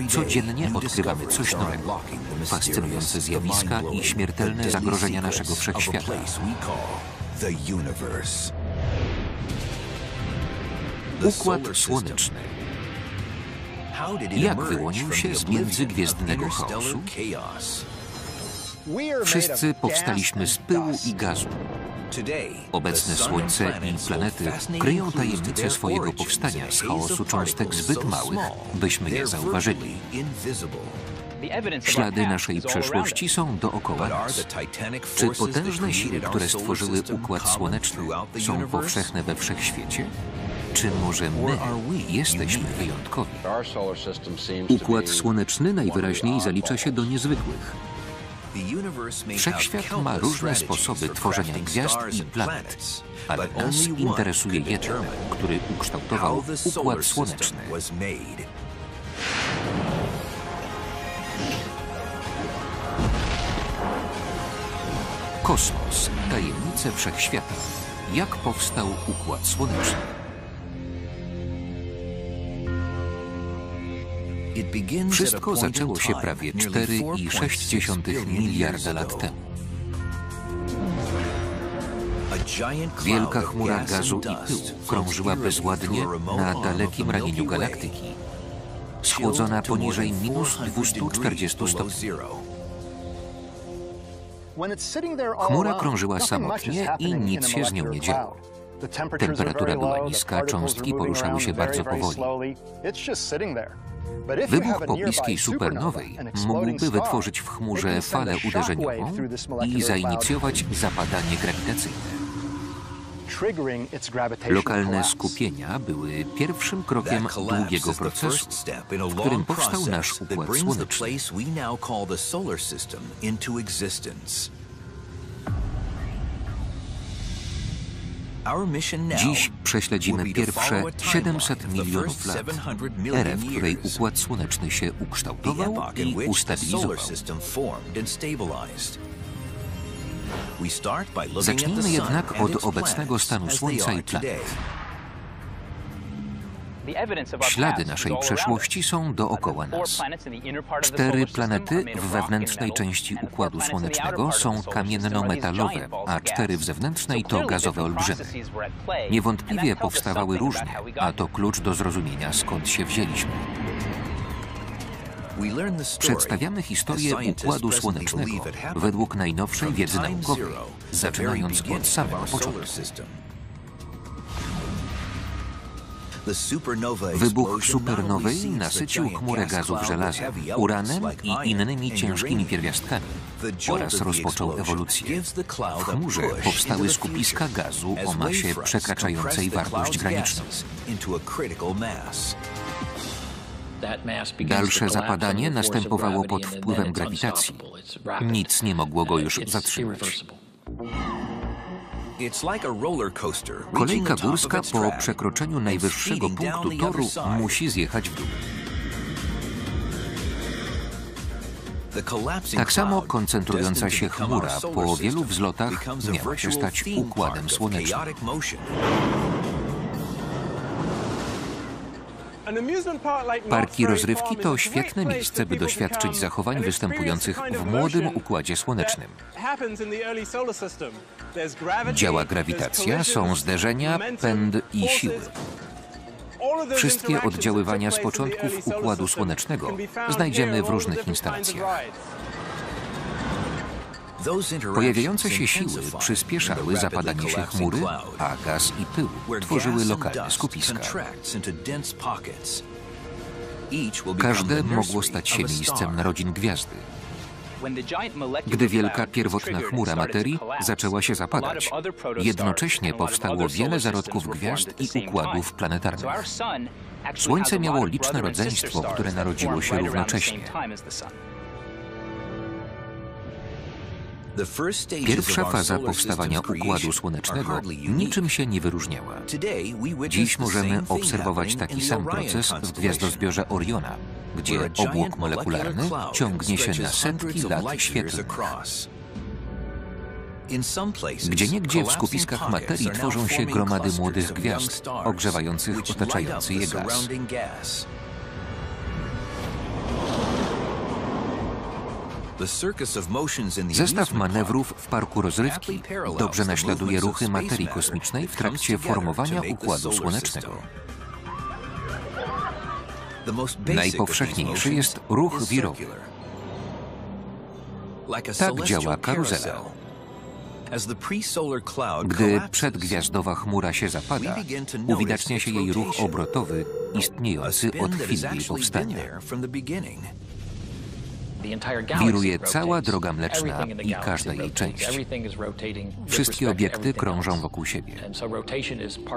Codziennie odkrywamy coś nowego, fascynujące zjawiska i śmiertelne zagrożenia naszego wszechświata. Układ Słoneczny. Jak wyłonił się z międzygwiezdnego chaosu? Wszyscy powstaliśmy z pyłu i gazu. Obecne Słońce i planety kryją tajemnicę swojego powstania z chaosu cząstek zbyt małych, byśmy je zauważyli. Ślady naszej przeszłości są dookoła nas. Czy potężne siły, które stworzyły Układ Słoneczny, są powszechne we Wszechświecie? Czy może my jesteśmy wyjątkowi? Układ Słoneczny najwyraźniej zalicza się do niezwykłych. Wszechświat ma różne sposoby tworzenia gwiazd i planet, ale nas interesuje jeden, który ukształtował Układ Słoneczny. Kosmos. Tajemnice Wszechświata. Jak powstał Układ Słoneczny? Wszystko zaczęło się prawie 4,6 miliarda lat temu. Wielka chmura gazu i pyłu krążyła bezładnie na dalekim ramieniu galaktyki, schłodzona poniżej minus 240 stopni. Chmura krążyła samotnie i nic się z nią nie działo. Temperatura była niska, cząstki poruszały się bardzo powoli. Wybuch pobliskiej supernowej mógłby wytworzyć w chmurze falę uderzeniową i zainicjować zapadanie grawitacyjne. Lokalne skupienia były pierwszym krokiem długiego procesu, w którym powstał nasz Układ Słoneczny. Dziś prześledzimy pierwsze 700 milionów lat, erę, w której Układ Słoneczny się ukształtował i ustabilizował. Zacznijmy jednak od obecnego stanu Słońca i planet. Ślady naszej przeszłości są dookoła nas. 4 planety w wewnętrznej części Układu Słonecznego są kamienno-metalowe, a 4 w zewnętrznej to gazowe olbrzymy. Niewątpliwie powstawały różnie, a to klucz do zrozumienia, skąd się wzięliśmy. Przedstawiamy historię Układu Słonecznego według najnowszej wiedzy naukowej, zaczynając od samego początku. Wybuch supernowej nasycił chmurę gazów żelazem, uranem i innymi ciężkimi pierwiastkami oraz rozpoczął ewolucję. W chmurze powstały skupiska gazu o masie przekraczającej wartość graniczną. Dalsze zapadanie następowało pod wpływem grawitacji. Nic nie mogło go już zatrzymać. Kolejka górska po przekroczeniu najwyższego punktu toru musi zjechać w dół. Tak samo koncentrująca się chmura po wielu wzlotach miała się stać Układem Słonecznym. Parki rozrywki to świetne miejsce, by doświadczyć zachowań występujących w młodym Układzie Słonecznym. Działa grawitacja, są zderzenia, pęd i siły. Wszystkie oddziaływania z początków Układu Słonecznego znajdziemy w różnych instalacjach. Pojawiające się siły przyspieszały zapadanie się chmury, a gaz i pył tworzyły lokalne skupiska. Każde mogło stać się miejscem narodzin gwiazdy. Gdy wielka pierwotna chmura materii zaczęła się zapadać, jednocześnie powstało wiele zarodków gwiazd i układów planetarnych. Słońce miało liczne rodzeństwo, które narodziło się równocześnie. Pierwsza faza powstawania Układu Słonecznego niczym się nie wyróżniała. Dziś możemy obserwować taki sam proces w gwiazdozbiorze Oriona, gdzie obłok molekularny ciągnie się na setki lat świetlnych. Gdzieniegdzie w skupiskach materii tworzą się gromady młodych gwiazd, ogrzewających otaczający je gaz. Zestaw manewrów w parku rozrywki dobrze naśladuje ruchy materii kosmicznej w trakcie formowania Układu Słonecznego. Najpowszechniejszy jest ruch wirowy. Tak działa karuzela. Gdy przedgwiazdowa chmura się zapada, uwidacznia się jej ruch obrotowy istniejący od chwili jej powstania. Wiruje cała droga mleczna i każda jej część. Wszystkie obiekty krążą wokół siebie.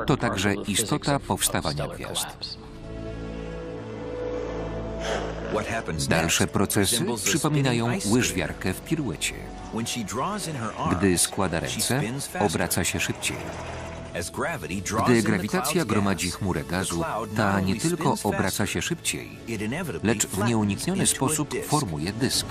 To także istota powstawania gwiazd. Dalsze procesy przypominają łyżwiarkę w piruecie. Gdy składa ręce, obraca się szybciej. Gdy grawitacja gromadzi chmurę gazu, ta nie tylko obraca się szybciej, lecz w nieunikniony sposób formuje dysk.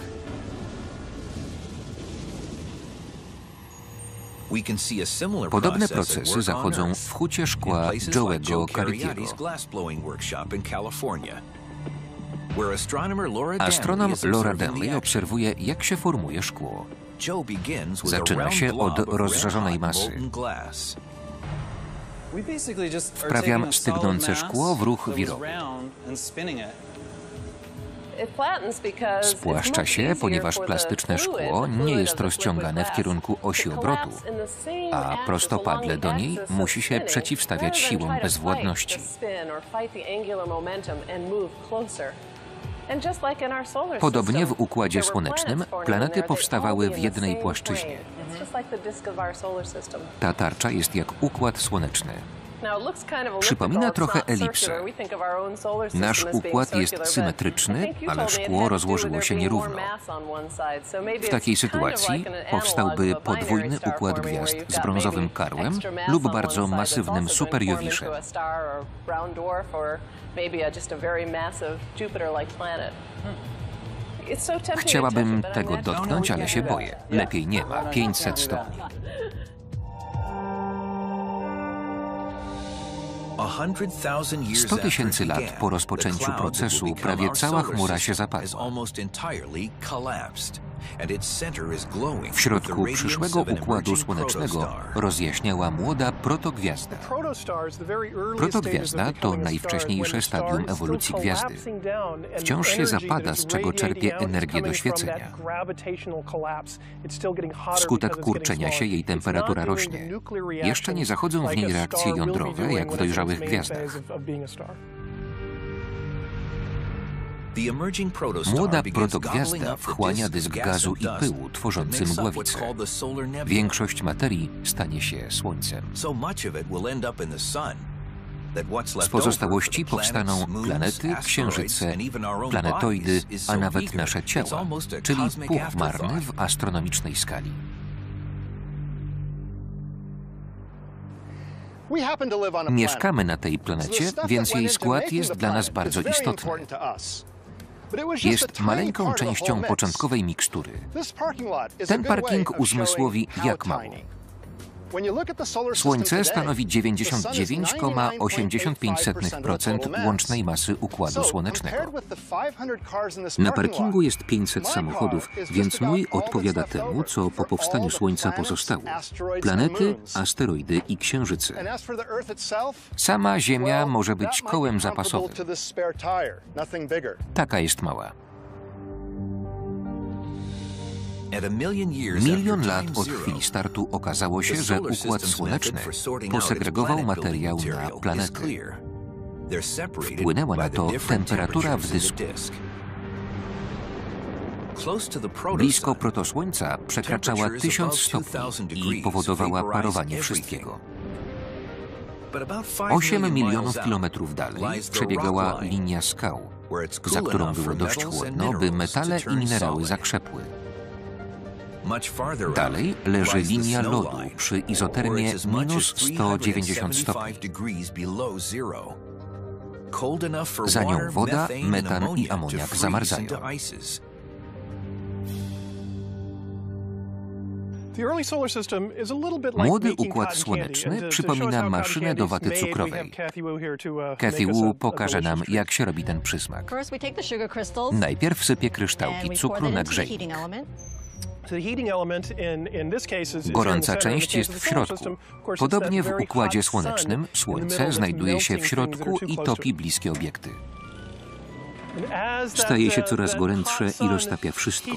Podobne procesy zachodzą w hucie szkła Joe'ego Caritiego. Astronom Laura Denley obserwuje, jak się formuje szkło. Zaczyna się od rozżarzonej masy. Wprawiam stygnące szkło w ruch wirowy. Spłaszcza się, ponieważ plastyczne szkło nie jest rozciągane w kierunku osi obrotu, a prostopadle do niej musi się przeciwstawiać siłom bezwładności. Podobnie w Układzie Słonecznym planety powstawały w jednej płaszczyźnie. Ta tarcza jest jak Układ Słoneczny. Przypomina trochę elipsę. Nasz układ jest symetryczny, ale szkło rozłożyło się nierówno. W takiej sytuacji powstałby podwójny układ gwiazd z brązowym karłem lub bardzo masywnym superjowiszem. Chciałabym tego dotknąć, ale się boję. Lepiej nie ma. 500 stopni. 100 tysięcy lat po rozpoczęciu procesu prawie cała chmura się zapadła. W środku przyszłego Układu Słonecznego rozjaśniała młoda protogwiazda. Protogwiazda to najwcześniejsze stadium ewolucji gwiazdy. Wciąż się zapada, z czego czerpie energię do świecenia. Wskutek kurczenia się jej temperatura rośnie. Jeszcze nie zachodzą w niej reakcje jądrowe, jak w dojrzałych gwiazdach. Młoda protogwiazda wchłania dysk gazu i pyłu, tworzący mgławicę. Większość materii stanie się Słońcem. Z pozostałości powstaną planety, księżyce, planetoidy, a nawet nasze ciała, czyli puch marny w astronomicznej skali. Mieszkamy na tej planecie, więc jej skład jest dla nas bardzo istotny. Jest maleńką częścią początkowej mikstury. Ten parking uzmysłowi, jak mało. Słońce stanowi 99,85% łącznej masy Układu Słonecznego. Na parkingu jest 500 samochodów, więc mój odpowiada temu, co po powstaniu Słońca pozostało. Planety, asteroidy i księżyce. Sama Ziemia może być kołem zapasowym. Taka jest mała. Milion lat od chwili startu okazało się, że Układ Słoneczny posegregował materiał na planety. Wpłynęła na to temperatura w dysku. Blisko protosłońca przekraczała 1000 stopni i powodowała parowanie wszystkiego. 8 milionów kilometrów dalej przebiegała linia skał, za którą było dość chłodno, by metale i minerały zakrzepły. Dalej leży linia lodu przy izotermie minus 190 stopni. Za nią woda, metan i amoniak zamarzają. Młody Układ Słoneczny przypomina maszynę do waty cukrowej. Kathy Wu pokaże nam, jak się robi ten przysmak. Najpierw sypie kryształki cukru na grzejnik. Gorąca część jest w środku. Podobnie w Układzie Słonecznym Słońce znajduje się w środku i topi bliskie obiekty. Staje się coraz gorętsze i roztapia wszystko.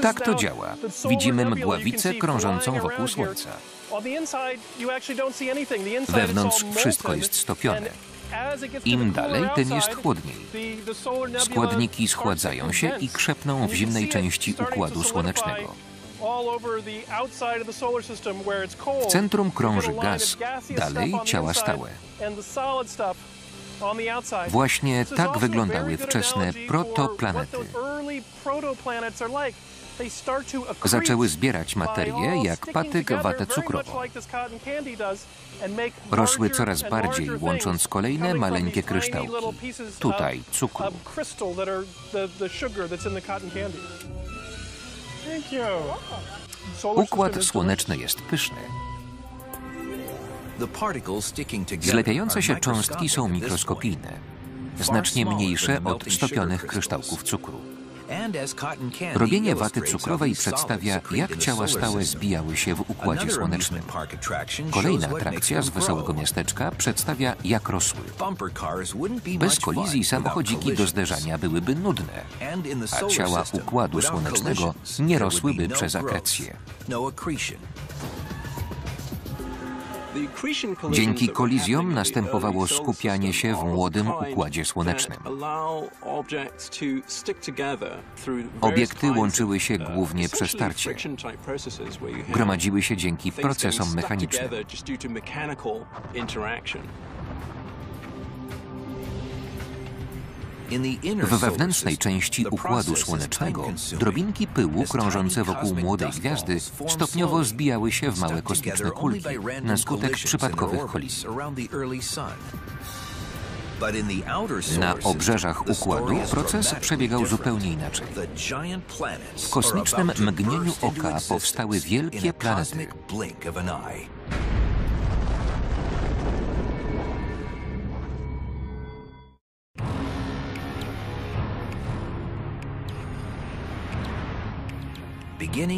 Tak to działa. Widzimy mgławicę krążącą wokół Słońca. Wewnątrz wszystko jest stopione. Im dalej, tym jest chłodniej. Składniki schładzają się i krzepną w zimnej części Układu Słonecznego. W centrum krąży gaz, dalej ciała stałe. Właśnie tak wyglądały wczesne protoplanety. Zaczęły zbierać materię jak patyk watę cukrową. Rosły coraz bardziej, łącząc kolejne maleńkie kryształki. Tutaj cukru. Układ Słoneczny jest pyszny. Zlepiające się cząstki są mikroskopijne, znacznie mniejsze od stopionych kryształków cukru. Robienie waty cukrowej przedstawia, jak ciała stałe zbijały się w Układzie Słonecznym. Kolejna atrakcja z wesołego miasteczka przedstawia, jak rosły. Bez kolizji samochodziki do zderzania byłyby nudne, a ciała Układu Słonecznego nie rosłyby przez akrecję. Dzięki kolizjom następowało skupianie się w młodym Układzie Słonecznym. Obiekty łączyły się głównie przez tarcie. Gromadziły się dzięki procesom mechanicznym. W wewnętrznej części Układu Słonecznego drobinki pyłu krążące wokół młodej gwiazdy stopniowo zbijały się w małe kosmiczne kulki na skutek przypadkowych kolizji. Na obrzeżach układu proces przebiegał zupełnie inaczej. W kosmicznym mgnieniu oka powstały wielkie planety.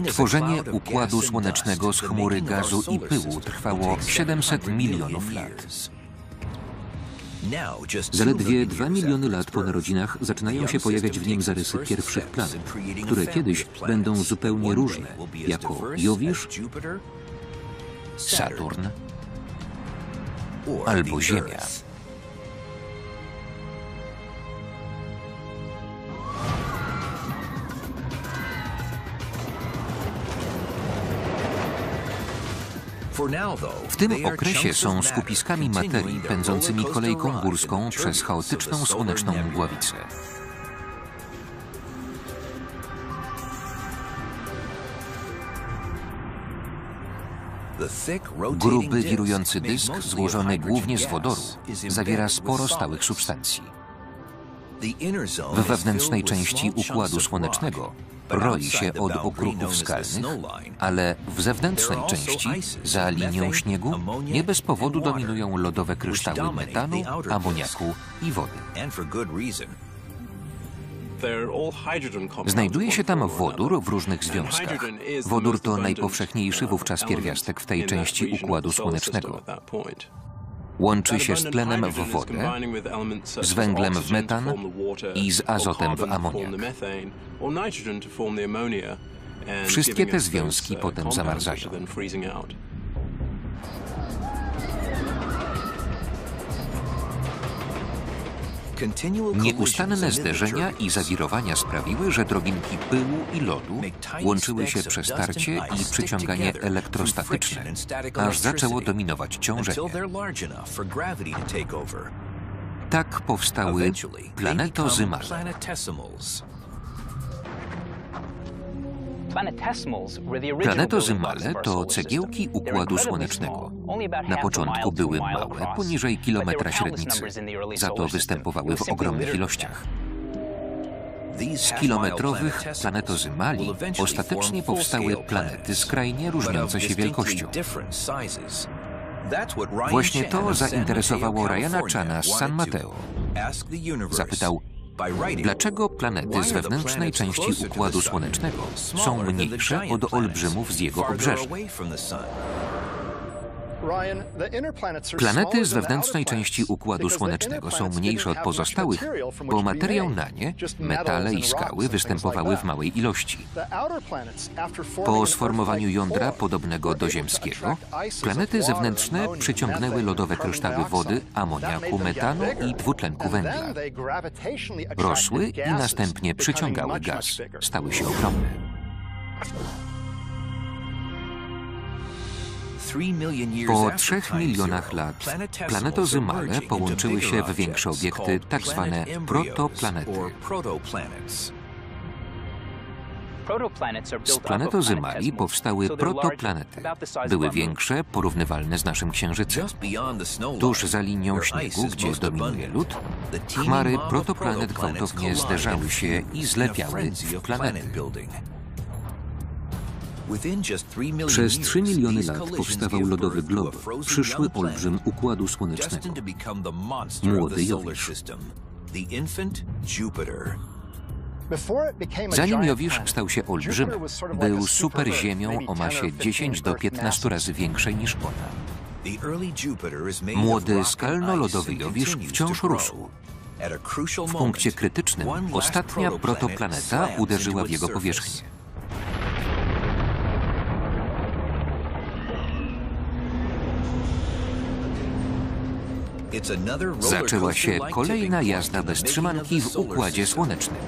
Tworzenie Układu Słonecznego z chmury gazu i pyłu trwało 700 milionów lat. Zaledwie 2 miliony lat po narodzinach zaczynają się pojawiać w nim zarysy pierwszych planet, które kiedyś będą zupełnie różne, jako Jowisz, Saturn albo Ziemia. W tym okresie są skupiskami materii pędzącymi kolejką górską przez chaotyczną słoneczną mgławicę. Gruby, wirujący dysk, złożony głównie z wodoru, zawiera sporo stałych substancji. W wewnętrznej części Układu Słonecznego roi się od okruchów skalnych, ale w zewnętrznej części, za linią śniegu, nie bez powodu dominują lodowe kryształy metanu, amoniaku i wody. Znajduje się tam wodór w różnych związkach. Wodór to najpowszechniejszy wówczas pierwiastek w tej części Układu Słonecznego. Łączy się z tlenem w wodę, z węglem w metan i z azotem w amoniak. Wszystkie te związki potem zamarzają. Nieustanne zderzenia i zawirowania sprawiły, że drobinki pyłu i lodu łączyły się przez tarcie i przyciąganie elektrostatyczne, aż zaczęło dominować ciążenie. Tak powstały planetozymale. Planetozymale to cegiełki Układu Słonecznego. Na początku były małe, poniżej kilometra średnicy, za to występowały w ogromnych ilościach. Z kilometrowych planetozymali ostatecznie powstały planety skrajnie różniące się wielkością. Właśnie to zainteresowało Ryana Chana z San Mateo. Zapytał, dlaczego planety z wewnętrznej części Układu Słonecznego są mniejsze od olbrzymów z jego obrzeża? Planety z wewnętrznej części Układu Słonecznego są mniejsze od pozostałych, bo materiał na nie, metale i skały, występowały w małej ilości. Po sformowaniu jądra podobnego do ziemskiego, planety zewnętrzne przyciągnęły lodowe kryształy wody, amoniaku, metanu i dwutlenku węgla. Rosły i następnie przyciągały gaz. Stały się ogromne. Po 3 milionach lat planetozymale połączyły się w większe obiekty, tak zwane protoplanety. Z planetozymali powstały protoplanety. Były większe, porównywalne z naszym Księżycem. Tuż za linią śniegu, gdzie dominuje lód, chmary protoplanet gwałtownie zderzały się i zlepiały w planety. Przez 3 miliony lat powstawał lodowy glob, przyszły olbrzym Układu Słonecznego. Młody Jowisz. Zanim Jowisz stał się olbrzymem, był superziemią o masie 10 do 15 razy większej niż ona. Młody skalno-lodowy Jowisz wciąż rósł. W punkcie krytycznym ostatnia protoplaneta uderzyła w jego powierzchnię. Zaczęła się kolejna jazda bez trzymanki w Układzie Słonecznym.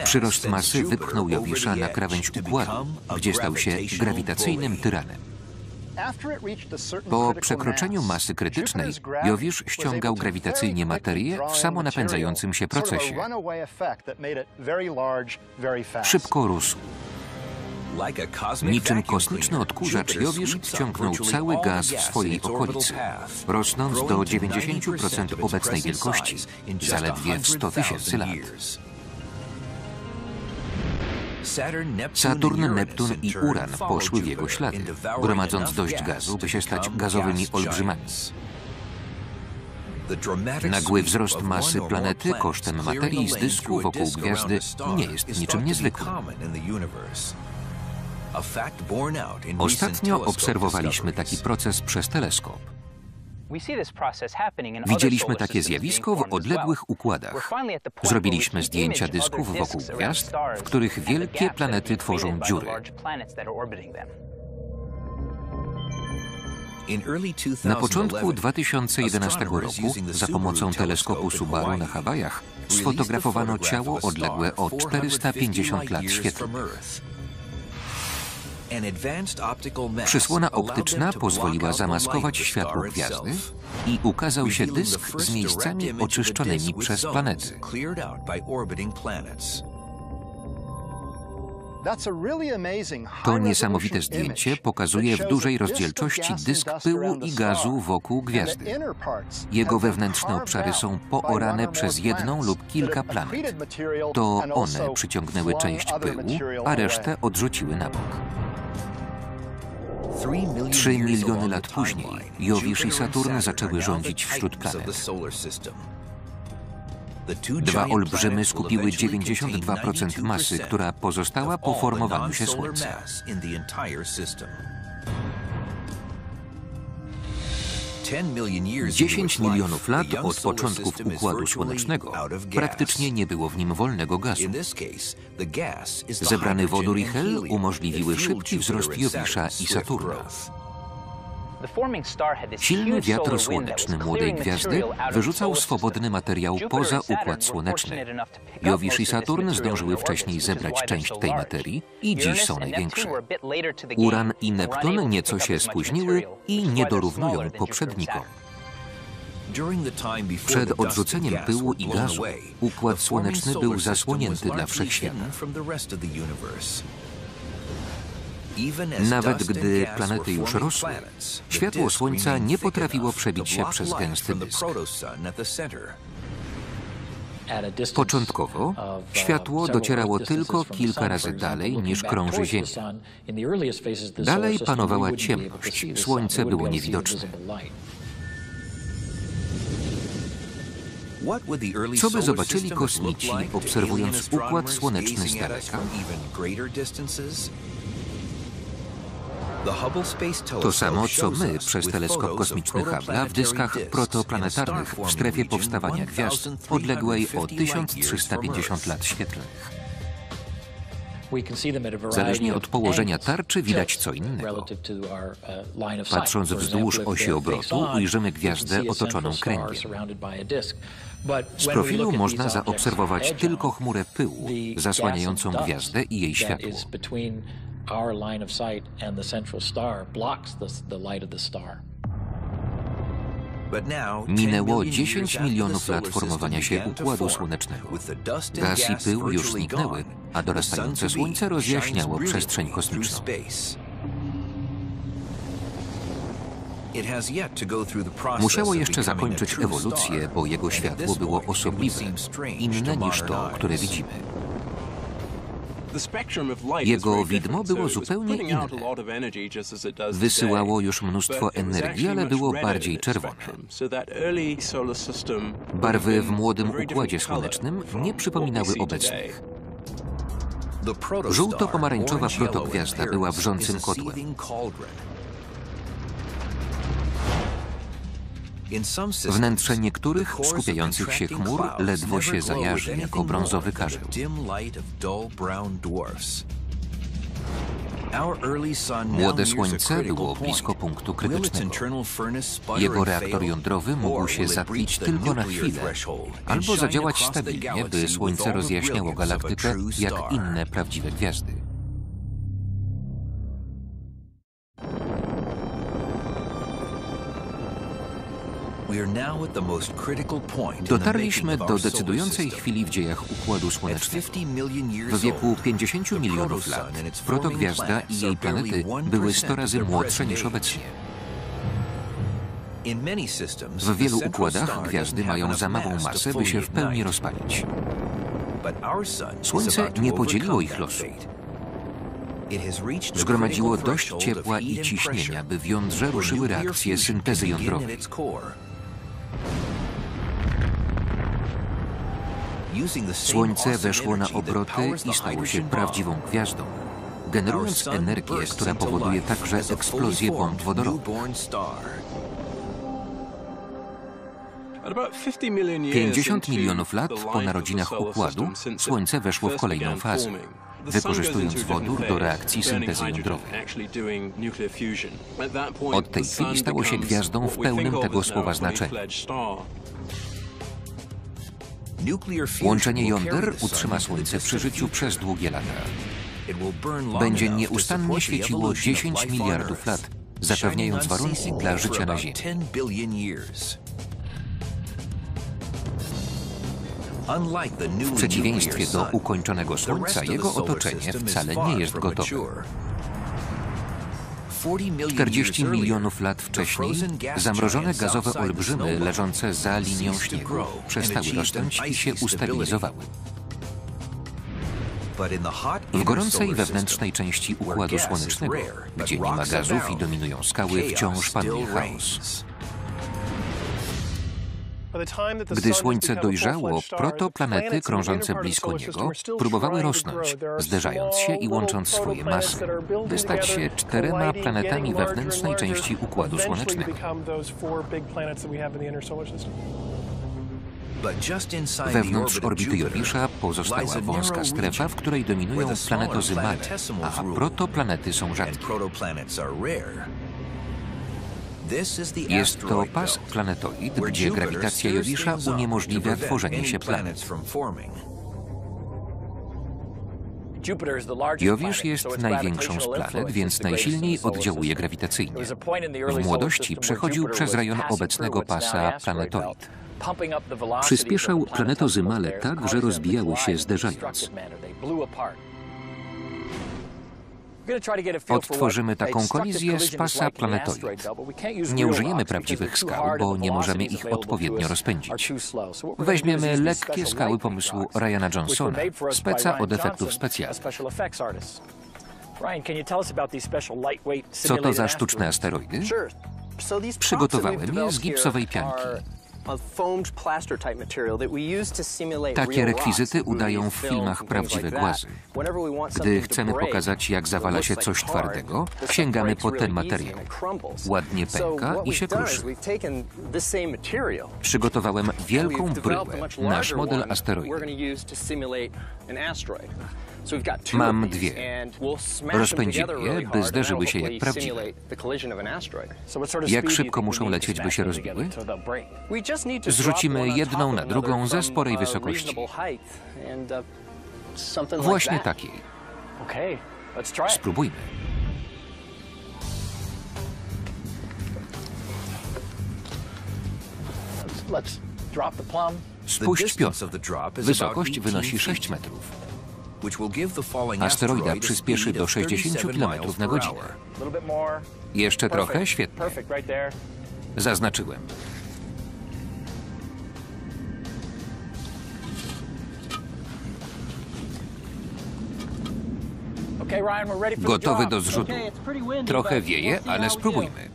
Przyrost masy wypchnął Jowisza na krawędź układu, gdzie stał się grawitacyjnym tyranem. Po przekroczeniu masy krytycznej Jowisz ściągał grawitacyjnie materię w samonapędzającym się procesie. Szybko rósł. Niczym kosmiczny odkurzacz Jowisz wciągnął cały gaz w swojej okolicy, rosnąc do 90% obecnej wielkości, zaledwie w 100 000 lat. Saturn, Neptun i Uran poszły w jego ślady, gromadząc dość gazu, by się stać gazowymi olbrzymami. Nagły wzrost masy planety kosztem materii z dysku wokół gwiazdy nie jest niczym niezwykłym. Ostatnio obserwowaliśmy taki proces przez teleskop. Widzieliśmy takie zjawisko w odległych układach. Zrobiliśmy zdjęcia dysków wokół gwiazd, w których wielkie planety tworzą dziury. Na początku 2011 roku za pomocą teleskopu Subaru na Hawajach sfotografowano ciało odległe o 450 lat świetlnych. Przysłona optyczna pozwoliła zamaskować światło gwiazdy i ukazał się dysk z miejscami oczyszczonymi przez planety. To niesamowite zdjęcie pokazuje w dużej rozdzielczości dysk pyłu i gazu wokół gwiazdy. Jego wewnętrzne obszary są poorane przez jedną lub kilka planet. To one przyciągnęły część pyłu, a resztę odrzuciły na bok. 3 miliony lat później Jowisz i Saturn zaczęły rządzić wśród planet. Dwa olbrzymy skupiły 92% masy, która pozostała po formowaniu się Słońca. 10 milionów lat od początków Układu Słonecznego praktycznie nie było w nim wolnego gazu. Zebrany wodór i hel umożliwiły szybki wzrost Jowisza i Saturna. Silny wiatr słoneczny młodej gwiazdy wyrzucał swobodny materiał poza Układ Słoneczny. Jowisz i Saturn zdążyły wcześniej zebrać część tej materii i dziś są największe. Uran i Neptun nieco się spóźniły i nie dorównują poprzednikom. Przed odrzuceniem pyłu i gazu Układ Słoneczny był zasłonięty dla Wszechświata. Nawet gdy planety już rosły, światło Słońca nie potrafiło przebić się przez gęsty dysk. Początkowo światło docierało tylko kilka razy dalej niż krąży Ziemia. Dalej panowała ciemność, Słońce było niewidoczne. Co by zobaczyli kosmici, obserwując Układ Słoneczny z daleka? To samo, co my przez teleskop kosmiczny Hubble'a w dyskach protoplanetarnych w strefie powstawania gwiazd odległej o 1350 lat świetlnych. Zależnie od położenia tarczy widać co innego. Patrząc wzdłuż osi obrotu, ujrzymy gwiazdę otoczoną kręgiem. Z profilu można zaobserwować tylko chmurę pyłu zasłaniającą gwiazdę i jej światło. Minęło 10 milionów lat formowania się Układu Słonecznego. Gaz i pył już zniknęły, a dorastające Słońce rozjaśniało przestrzeń kosmiczną. Musiało jeszcze zakończyć ewolucję, bo jego światło było osobliwe, inne niż to, które widzimy. Jego widmo było zupełnie inne. Wysyłało już mnóstwo energii, ale było bardziej czerwone. Barwy w młodym Układzie Słonecznym nie przypominały obecnych. Żółto-pomarańczowa protogwiazda była wrzącym kotłem. Wnętrze niektórych skupiających się chmur ledwo się zajarzy jako brązowy karzeł. Młode Słońce było blisko punktu krytycznego. Jego reaktor jądrowy mógł się zatlić tylko na chwilę, albo zadziałać stabilnie, by Słońce rozjaśniało galaktykę jak inne prawdziwe gwiazdy. Dotarliśmy do decydującej chwili w dziejach Układu Słonecznego. W wieku 50 milionów lat protogwiazda i jej planety były 100 razy młodsze niż obecnie. W wielu układach gwiazdy mają za małą masę, by się w pełni rozpalić. Słońce nie podzieliło ich losu. Zgromadziło dość ciepła i ciśnienia, by w jądrze ruszyły reakcje syntezy jądrowej. Słońce weszło na obroty i stało się prawdziwą gwiazdą, generując energię, która powoduje także eksplozję bomb wodorowych. 50 milionów lat po narodzinach Układu Słońce weszło w kolejną fazę, wykorzystując wodór do reakcji syntezy jądrowej. Od tej chwili stało się gwiazdą w pełnym tego słowa znaczeniu. Łączenie jąder utrzyma Słońce przy życiu przez długie lata. Będzie nieustannie świeciło 10 miliardów lat, zapewniając warunki dla życia na Ziemi. W przeciwieństwie do ukończonego Słońca, jego otoczenie wcale nie jest gotowe. 40 milionów lat wcześniej zamrożone gazowe olbrzymy leżące za linią śniegu przestały rosnąć i się ustabilizowały. W gorącej wewnętrznej części Układu Słonecznego, gdzie nie ma gazów i dominują skały, wciąż panuje chaos. Gdy Słońce dojrzało, protoplanety krążące blisko niego próbowały rosnąć, zderzając się i łącząc swoje masy, by stać się 4 planetami wewnętrznej części Układu Słonecznego. Wewnątrz orbity Jowisza pozostała wąska strefa, w której dominują planetozy małe, a protoplanety są rzadkie. Jest to pas planetoid, gdzie grawitacja Jowisza uniemożliwia tworzenie się planet. Jowisz jest największą z planet, więc najsilniej oddziałuje grawitacyjnie. W młodości przechodził przez rejon obecnego pasa planetoid. Przyspieszał planetozy małe tak, że rozbijały się zderzając. Odtworzymy taką kolizję z pasa planetoid. Nie użyjemy prawdziwych skał, bo nie możemy ich odpowiednio rozpędzić. Weźmiemy lekkie skały pomysłu Ryana Johnsona, speca od efektów specjalnych. Co to za sztuczne asteroidy? Przygotowałem je z gipsowej pianki. Takie rekwizyty udają w filmach prawdziwe głazy. Gdy chcemy pokazać, jak zawala się coś twardego, sięgamy po ten materiał. Ładnie pęka i się kruszy. Przygotowałem wielką bryłę, nasz model asteroidy. Mam dwie. Rozpędzimy je, by zderzyły się jak prawdziwe. Jak szybko muszą lecieć, by się rozbiły? Zrzucimy jedną na drugą ze sporej wysokości. Właśnie takiej. Spróbujmy. Spuść pion. Wysokość wynosi 6 metrów. Asteroida przyspieszy do 60 km na godzinę. Jeszcze trochę? Świetnie. Zaznaczyłem. Gotowy do zrzutu. Trochę wieje, ale spróbujmy.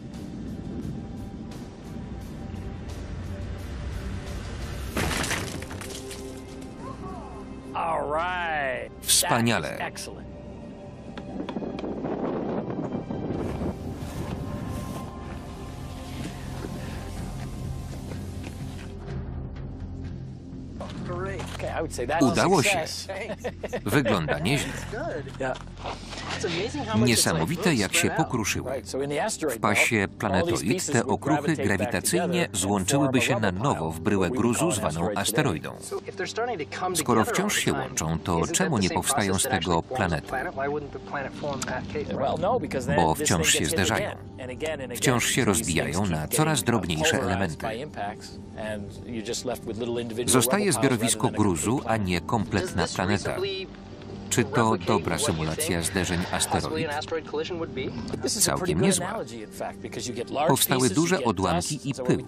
Wspaniale. Udało się. Wygląda nieźle. Niesamowite, jak się pokruszyły. W pasie planetoid te okruchy grawitacyjnie złączyłyby się na nowo w bryłę gruzu zwaną asteroidą. Skoro wciąż się łączą, to czemu nie powstają z tego planety? Bo wciąż się zderzają. Wciąż się rozbijają na coraz drobniejsze elementy. Zostaje zbiorowisko gruzu, a nie kompletna planeta. Czy to dobra symulacja zderzeń asteroid? Całkiem niezła. Powstały duże odłamki i pył.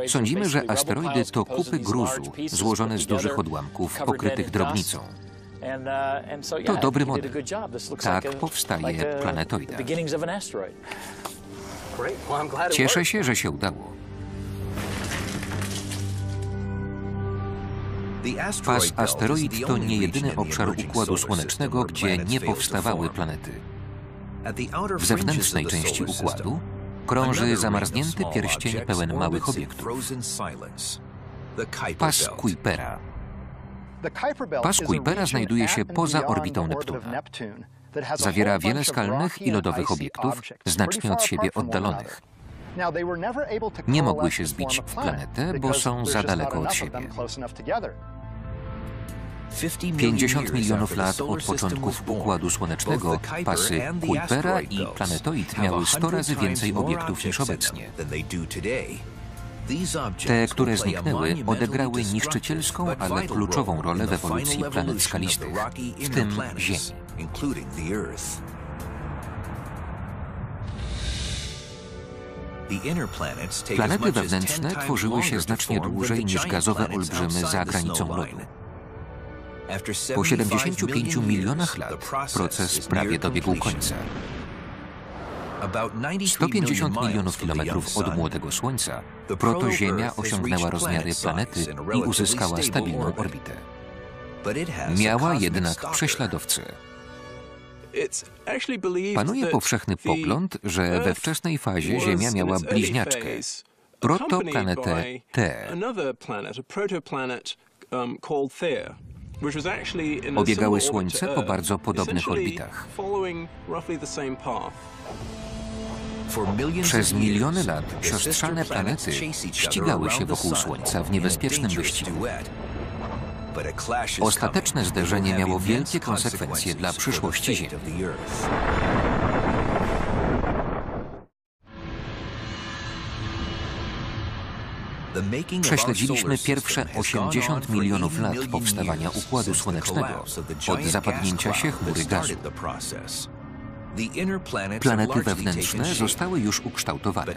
Sądzimy, że asteroidy to kupy gruzu złożone z dużych odłamków pokrytych drobnicą. To dobry model. Tak powstaje planetoida. Cieszę się, że się udało. Pas asteroid to nie jedyny obszar Układu Słonecznego, gdzie nie powstawały planety. W zewnętrznej części Układu krąży zamarznięty pierścień pełen małych obiektów. Pas Kuipera. Pas Kuipera znajduje się poza orbitą Neptuna. Zawiera wiele skalnych i lodowych obiektów, znacznie od siebie oddalonych. Nie mogły się zbić w planetę, bo są za daleko od siebie. 50 milionów lat od początków Układu Słonecznego pasy Kuipera i planetoid miały 100 razy więcej obiektów niż obecnie. Te, które zniknęły, odegrały niszczycielską, ale kluczową rolę w ewolucji planet skalistych, w tym Ziemi. Planety wewnętrzne tworzyły się znacznie dłużej niż gazowe olbrzymy za granicą lodu. Po 75 milionach lat proces prawie dobiegł końca. 150 milionów kilometrów od młodego Słońca protoziemia osiągnęła rozmiary planety i uzyskała stabilną orbitę. Miała jednak prześladowcę. Panuje powszechny pogląd, że we wczesnej fazie Ziemia miała bliźniaczkę, protoplanetę T. Obiegały Słońce po bardzo podobnych orbitach. Przez miliony lat siostrzane planety ścigały się wokół Słońca w niebezpiecznym wyścigu. Ostateczne zderzenie miało wielkie konsekwencje dla przyszłości Ziemi. Prześledziliśmy pierwsze 80 milionów lat powstawania Układu Słonecznego od zapadnięcia się chmury gazu. Planety wewnętrzne zostały już ukształtowane.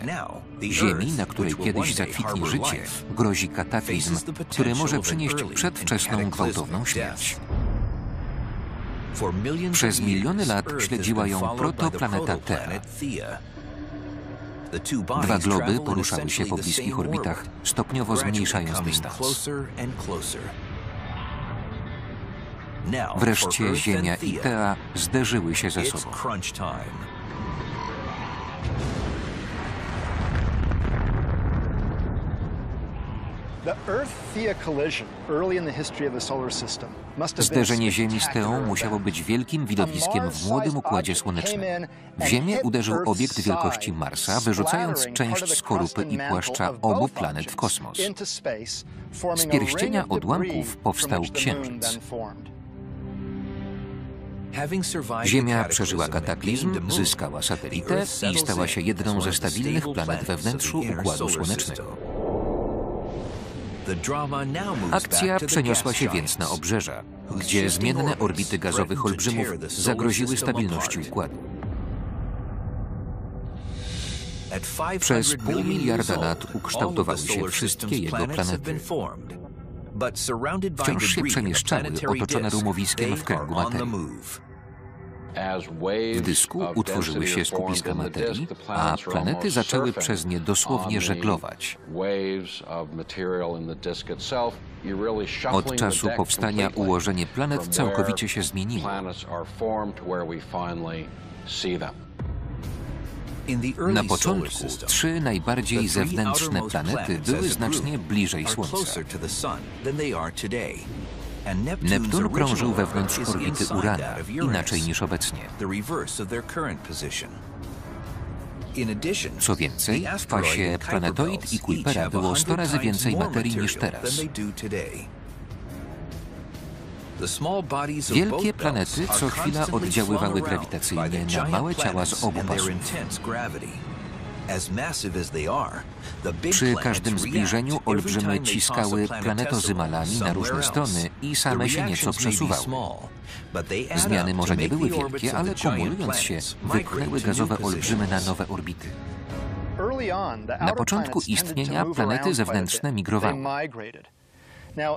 Ziemi, na której kiedyś zakwitnie życie, grozi kataklizm, który może przynieść przedwczesną, gwałtowną śmierć. Przez miliony lat śledziła ją protoplaneta Terra. Dwa globy poruszały się po bliskich orbitach, stopniowo zmniejszając dystans. Wreszcie Ziemia i Thea zderzyły się ze sobą. Zderzenie Ziemi z Teą musiało być wielkim widowiskiem w młodym Układzie Słonecznym. W Ziemię uderzył obiekt wielkości Marsa, wyrzucając część skorupy i płaszcza obu planet w kosmos. Z pierścienia odłamków powstał Księżyc. Ziemia przeżyła kataklizm, zyskała satelitę i stała się jedną ze stabilnych planet we wnętrzu Układu Słonecznego. Akcja przeniosła się więc na obrzeża, gdzie zmienne orbity gazowych olbrzymów zagroziły stabilności układu. Przez pół miliarda lat ukształtowały się wszystkie jego planety. Wciąż się przemieszczały, otoczone rumowiskiem w kręgu materii. W dysku utworzyły się skupiska materii, a planety zaczęły przez nie dosłownie żeglować. Od czasu powstania ułożenie planet całkowicie się zmieniło. Na początku trzy najbardziej zewnętrzne planety były znacznie bliżej Słońca. Neptun krążył wewnątrz orbity Urana, inaczej niż obecnie. Co więcej, w pasie planetoid i Kuipera było 100 razy więcej materii niż teraz. Wielkie planety co chwila oddziaływały grawitacyjnie na małe ciała z obu pasów. Przy każdym zbliżeniu olbrzymy ciskały planetozymalami na różne strony i same się nieco przesuwały. Zmiany może nie były wielkie, ale kumulując się, wypchnęły gazowe olbrzymy na nowe orbity. Na początku istnienia planety zewnętrzne migrowały.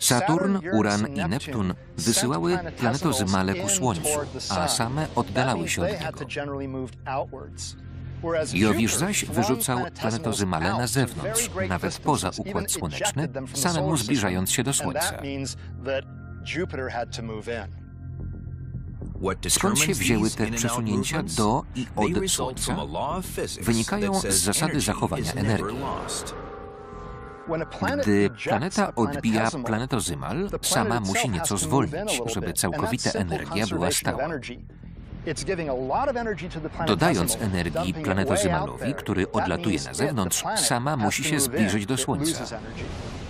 Saturn, Uran i Neptun wysyłały planetozymale ku Słońcu, a same oddalały się od niego. Jowisz zaś wyrzucał planetozymale na zewnątrz, nawet poza Układ Słoneczny, samemu zbliżając się do Słońca. Skąd się wzięły te przesunięcia do i od Słońca? Wynikają z zasady zachowania energii. Gdy planeta odbija planetozymal, sama musi nieco zwolnić, żeby całkowita energia była stała. Dodając energii planetozymalowi, który odlatuje na zewnątrz, sama musi się zbliżyć do Słońca.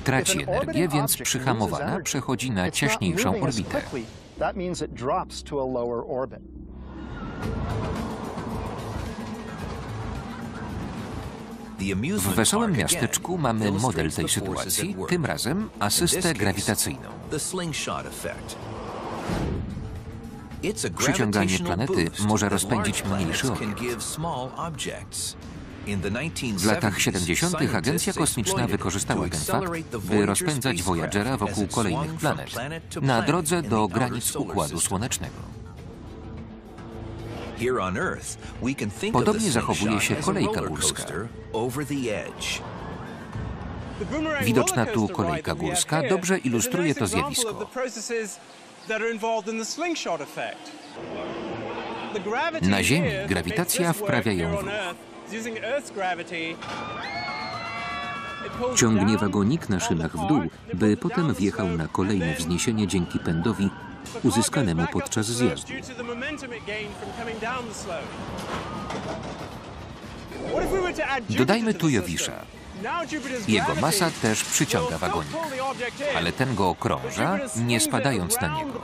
Traci energię, więc przyhamowana przechodzi na ciaśniejszą orbitę. W wesołym miasteczku mamy model tej sytuacji, tym razem asystę grawitacyjną. Przyciąganie planety może rozpędzić mniejszy obiekt. W latach 70. Agencja Kosmiczna wykorzystała ten fakt, by rozpędzać Voyagera wokół kolejnych planet, na drodze do granic Układu Słonecznego. Podobnie zachowuje się kolejka górska. Widoczna tu kolejka górska dobrze ilustruje to zjawisko. Na Ziemi grawitacja wprawia ją w ruch. Ciągnie wagonik na szynach w dół, by potem wjechał na kolejne wzniesienie dzięki pędowi uzyskanemu podczas zjazdu. Dodajmy tu Jowisza. Jego masa też przyciąga wagonik, ale ten go okrąża, nie spadając na niego.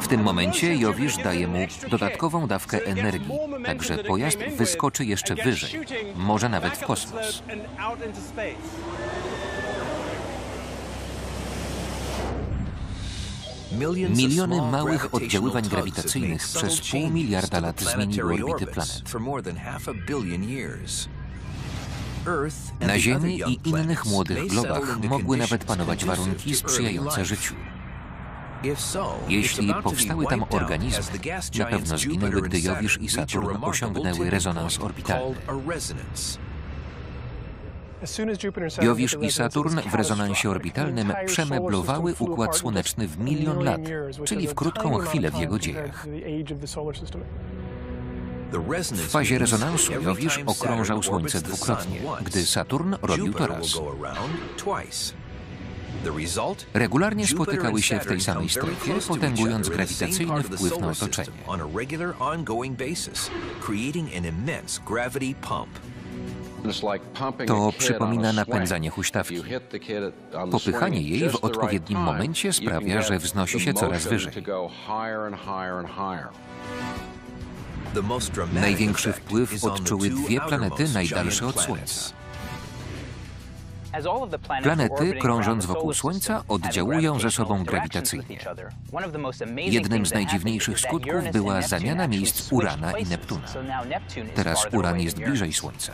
W tym momencie Jowisz daje mu dodatkową dawkę energii, także pojazd wyskoczy jeszcze wyżej, może nawet w kosmos. Miliony małych oddziaływań grawitacyjnych przez pół miliarda lat zmieniły orbity planet. Na Ziemi i innych młodych globach mogły nawet panować warunki sprzyjające życiu. Jeśli powstały tam organizmy, na pewno zginęły, gdy Jowisz i Saturn osiągnęły rezonans orbitalny. Jowisz i Saturn w rezonansie orbitalnym przemeblowały Układ Słoneczny w 1 000 000 lat, czyli w krótką chwilę w jego dziejach. W fazie rezonansu Jowisz okrążał Słońce dwukrotnie, gdy Saturn robił to raz. Regularnie spotykały się w tej samej strefie, potęgując grawitacyjny wpływ na otoczenie. To przypomina napędzanie huśtawki. Popychanie jej w odpowiednim momencie sprawia, że wznosi się coraz wyżej. Największy wpływ odczuły dwie planety najdalsze od Słońca. Planety, krążąc wokół Słońca, oddziałują ze sobą grawitacyjnie. Jednym z najdziwniejszych skutków była zamiana miejsc Urana i Neptuna. Teraz Uran jest bliżej Słońca.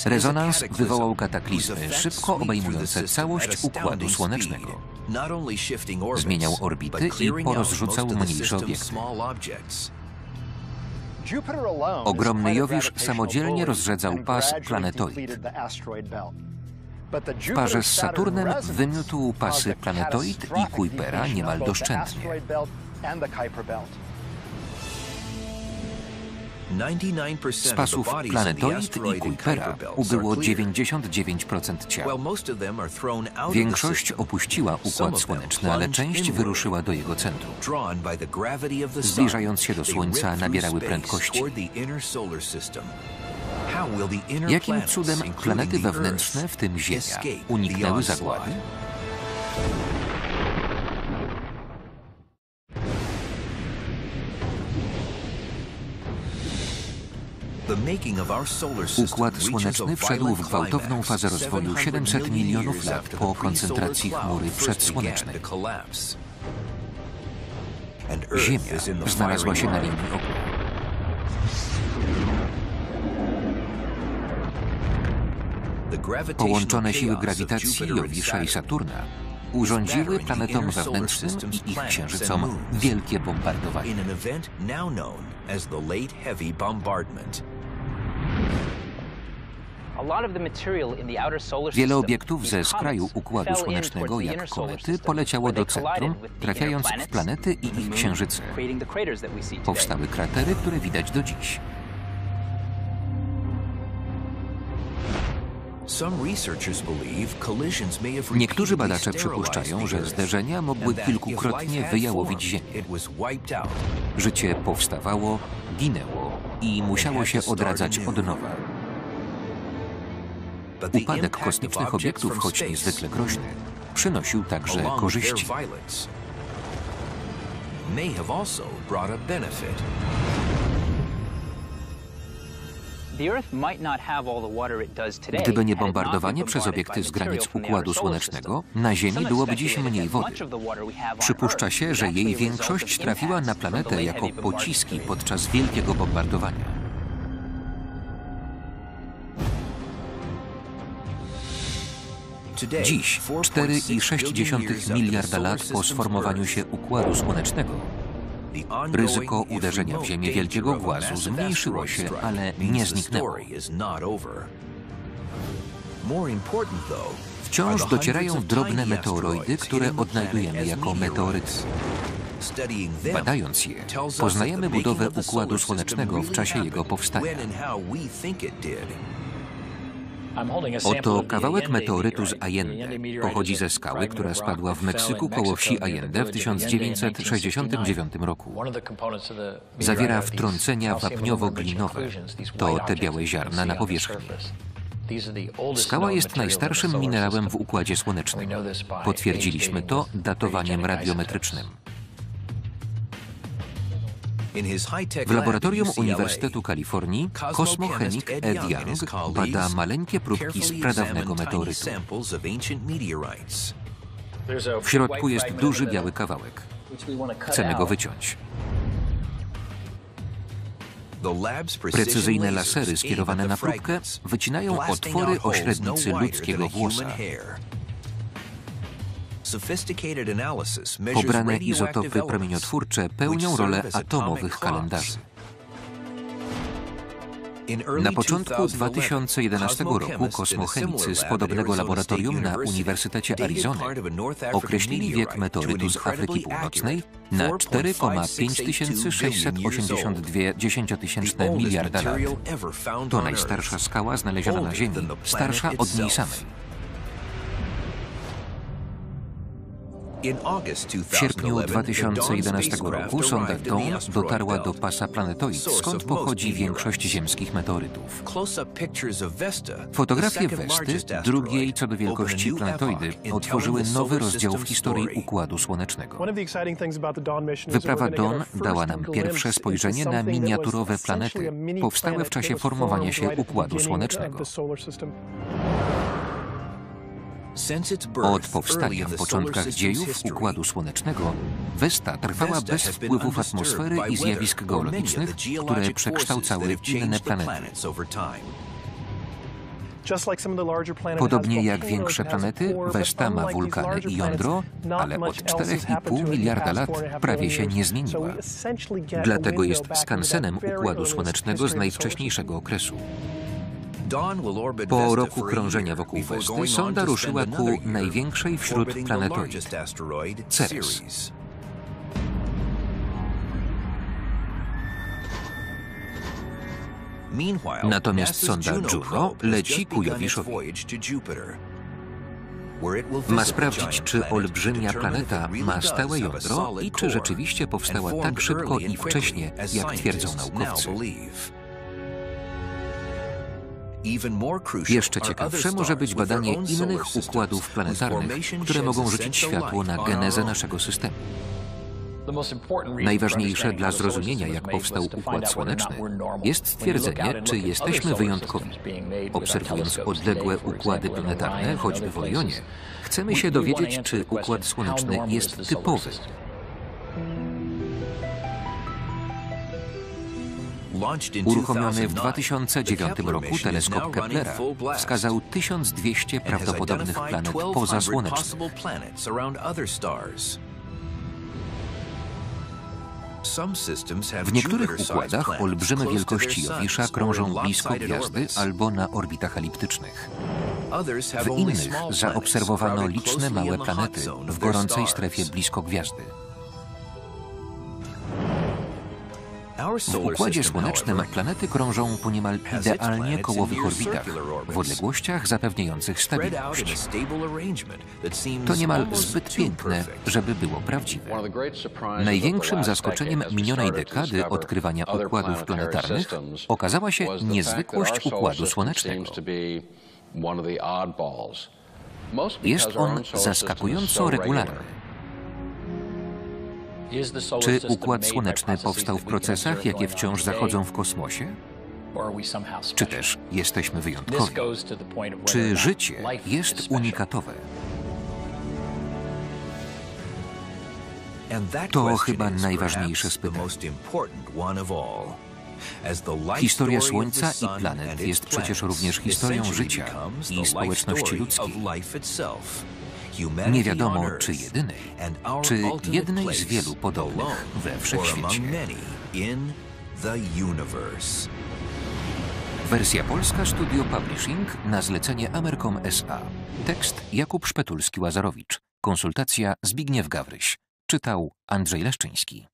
Rezonans wywołał kataklizmy, szybko obejmujące całość Układu Słonecznego. Zmieniał orbity i porozrzucał mniejsze obiekty. Ogromny Jowisz samodzielnie rozrzedzał pas planetoid. W parze z Saturnem wymiótł pasy planetoid i Kuipera niemal doszczętnie. Z pasów planetoid i Kuipera ubyło 99% ciał. Większość opuściła Układ Słoneczny, ale część wyruszyła do jego centrum. Zbliżając się do Słońca, nabierały prędkości. Jakim cudem planety wewnętrzne, w tym Ziemia, uniknęły zagłady? Układ Słoneczny wszedł w gwałtowną fazę rozwoju 700 milionów lat po koncentracji chmury przedsłonecznej. Ziemia znalazła się na linii ognia. Połączone siły grawitacji Jowisza i Saturna urządziły planetom wewnętrznym i ich księżycom wielkie bombardowanie. Wiele obiektów ze skraju Układu Słonecznego, jak komety, poleciało do centrum, trafiając w planety i ich księżyce. Powstały kratery, które widać do dziś. Niektórzy badacze przypuszczają, że zderzenia mogły kilkukrotnie wyjałowić Ziemię. Życie powstawało, ginęło i musiało się odradzać od nowa. Upadek kosmicznych obiektów, choć niezwykle groźny, przynosił także korzyści. Gdyby nie bombardowanie przez obiekty z granic Układu Słonecznego, na Ziemi byłoby dziś mniej wody. Przypuszcza się, że jej większość trafiła na planetę jako pociski podczas wielkiego bombardowania. Dziś, 4,6 miliarda lat po sformowaniu się Układu Słonecznego, ryzyko uderzenia w Ziemię wielkiego głazu zmniejszyło się, ale nie zniknęło. Wciąż docierają drobne meteoroidy, które odnajdujemy jako meteoryty. Badając je, poznajemy budowę Układu Słonecznego w czasie jego powstania. Oto kawałek meteorytu z Allende. Pochodzi ze skały, która spadła w Meksyku koło wsi Allende w 1969 roku. Zawiera wtrącenia wapniowo-glinowe. To te białe ziarna na powierzchni. Skała jest najstarszym minerałem w Układzie Słonecznym. Potwierdziliśmy to datowaniem radiometrycznym. W laboratorium Uniwersytetu Kalifornii kosmochemik Ed Young bada maleńkie próbki z pradawnego meteorytu. W środku jest duży biały kawałek. Chcemy go wyciąć. Precyzyjne lasery skierowane na próbkę wycinają otwory o średnicy ludzkiego włosa. Pobrane izotopy promieniotwórcze pełnią rolę atomowych kalendarzy. Na początku 2011 roku kosmochemicy z podobnego laboratorium na Uniwersytecie Arizony określili wiek meteorytu z Afryki Północnej na 4,5682 miliarda lat. To najstarsza skała znaleziona na Ziemi, starsza od niej samej. W sierpniu 2011 roku sonda Dawn dotarła do pasa planetoid, skąd pochodzi większość ziemskich meteorytów. Fotografie Westy, drugiej co do wielkości planetoidy, otworzyły nowy rozdział w historii Układu Słonecznego. Wyprawa Dawn dała nam pierwsze spojrzenie na miniaturowe planety, powstałe w czasie formowania się Układu Słonecznego. Od powstania w początkach dziejów Układu Słonecznego Vesta trwała bez wpływów atmosfery i zjawisk geologicznych, które przekształcały inne planety. Podobnie jak większe planety, Vesta ma wulkany i jądro, ale od 4,5 miliarda lat prawie się nie zmieniła. Dlatego jest skansenem Układu Słonecznego z najwcześniejszego okresu. Po roku krążenia wokół Vesty sonda ruszyła ku największej wśród planetoid, Ceres. Natomiast sonda Juno leci ku Jowiszowi. Ma sprawdzić, czy olbrzymia planeta ma stałe jądro i czy rzeczywiście powstała tak szybko i wcześnie, jak twierdzą naukowcy. Jeszcze ciekawsze może być badanie innych układów planetarnych, które mogą rzucić światło na genezę naszego systemu. Najważniejsze dla zrozumienia, jak powstał Układ Słoneczny, jest stwierdzenie, czy jesteśmy wyjątkowi. Obserwując odległe układy planetarne, choćby w Orionie, chcemy się dowiedzieć, czy Układ Słoneczny jest typowy. Uruchomiony w 2009 roku teleskop Keplera wskazał 1200 prawdopodobnych planet pozasłonecznych. W niektórych układach olbrzyme wielkości Jowisza krążą blisko gwiazdy albo na orbitach eliptycznych. W innych zaobserwowano liczne małe planety w gorącej strefie blisko gwiazdy. W Układzie Słonecznym planety krążą po niemal idealnie kołowych orbitach, w odległościach zapewniających stabilność. To niemal zbyt piękne, żeby było prawdziwe. Największym zaskoczeniem minionej dekady odkrywania układów planetarnych okazała się niezwykłość Układu Słonecznego. Jest on zaskakująco regularny. Czy Układ Słoneczny powstał w procesach, jakie wciąż zachodzą w kosmosie? Czy też jesteśmy wyjątkowi? Czy życie jest unikatowe? To chyba najważniejsze z pytań. Historia Słońca i planet jest przecież również historią życia i społeczności ludzkiej. Nie wiadomo, czy jedynej, czy jednej z wielu podobnych we Wszechświecie. Wersja polska Studio Publishing na zlecenie Amercom S.A. Tekst Jakub Szpetulski-Łazarowicz. Konsultacja Zbigniew Gawryś. Czytał Andrzej Leszczyński.